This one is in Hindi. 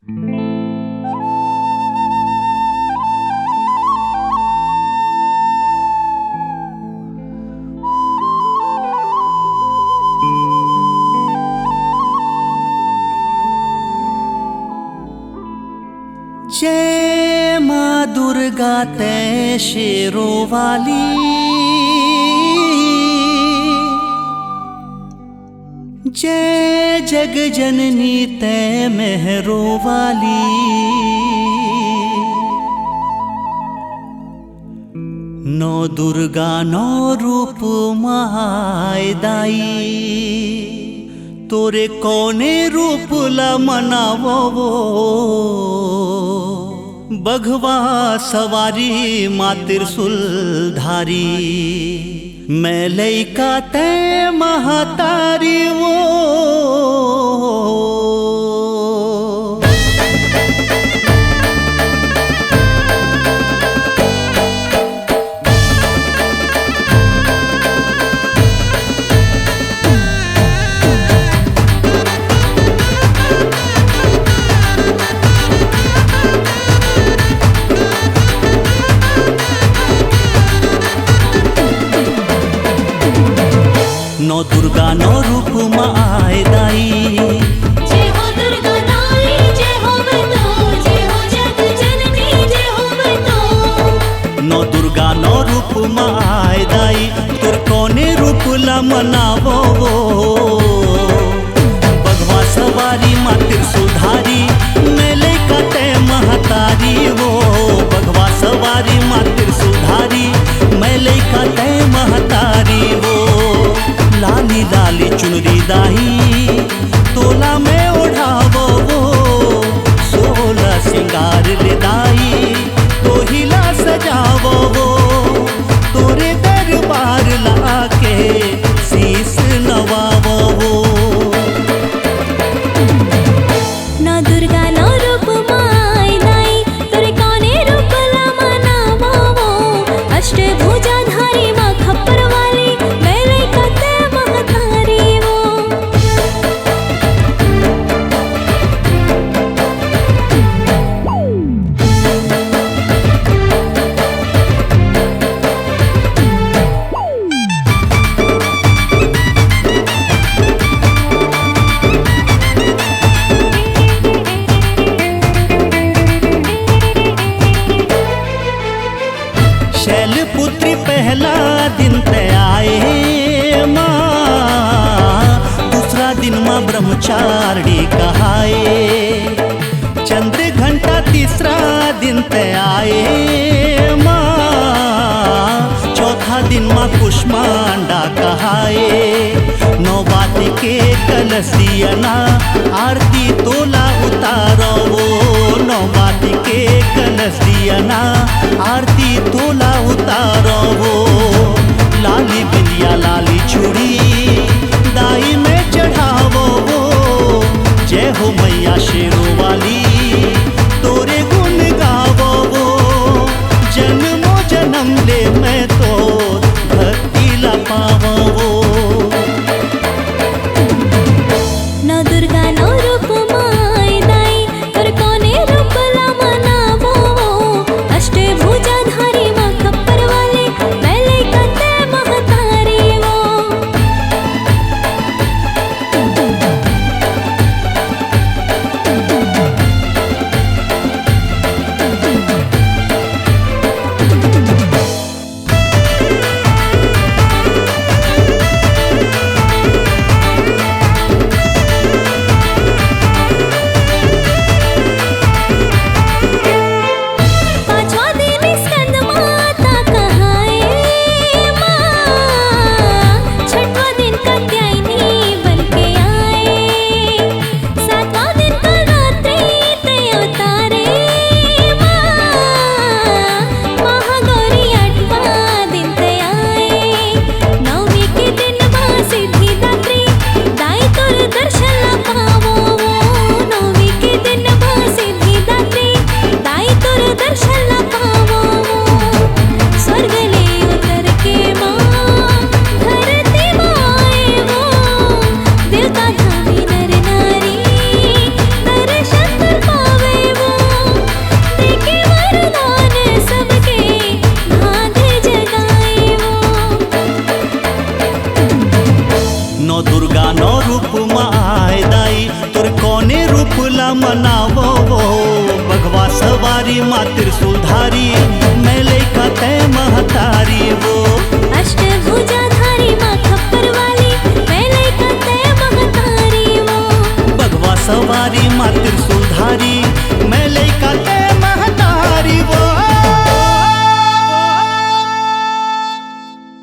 जय माँ दुर्गा तै शेरों वाली, जय जग जननी तै मेहरों वाली। नौ दुर्गा नौ रूप माय दाई, तोरे कौने रूप ला मनावो वो। बघवा सवारी माँ त्रिशूल धारी, मैं लइका तै महतारी वो। नौ दुर्गा नौ रूप माय दाई, जय हो दुर्गा दाई, जय हो बतो, जय हो जग जननी, जय हो बतो। नौ दुर्गा नौ रूप माय दाई, तुर कौने रूप ला मनावो वो। बघवा सवारी माँ त्रिशूल धारी, मैं लइका तै महतारी वो। बघवा सवारी माँ त्रिशूल धारी, मैं लइका तै महतारी वो। लाली लाली चुनरी दाही, तोला में ओढ़ावो वो। सोलह सिंगार ले दाई, तोहिला सजावो वो। तोरे दरबार लाके शीस नवावो वो। नौ दुर्गा नौ रूप माय दाई, तोरे कौने रूप ला मनावो वो। अष्टभुजा धारी माँ खप्पर वाली, मैं लइका तै महतारी वो। शैलपुत्री पहला दिन तै आए माँ, दूसरा दिन माँ ब्रह्मचारिणी कहाए। चंद्र घंटा तीसरा दिन तै आए माँ, चौथा दिन माँ कुष्मांडा कहाए। नौ बात के कलसियना, आरती तोला उतारो वो। नौ बात के कलसियना, आरती तोला उतारो वो। लाली बिंदिया लाली चूड़ी, दाई में चढ़ावो वो। जय हो मैया शेरों वाली, तोरे गुण गावो वो। जन्मों जन्म ले मैं तो भक्ति ला पावो वो। नौ दुर्गा नौ रूप माय दाई, तोरे कौने रूप ला मनावो वो। अष्टभुजा धारी माँ खप्पर वाली, मैं लइका तै महतारी वो। नौ दुर्गा नौ रूप माय दाई तोर कौने रूप ला मनावो वो बघवा सवारी माँ त्रिशूलधारी मैं लइका तै महतारी वो अष्टभुजाधारी माँ खप्पर वाली मैं लइका तै महतारी वो बघवा सवारी माँ त्रिशूलधारी मैं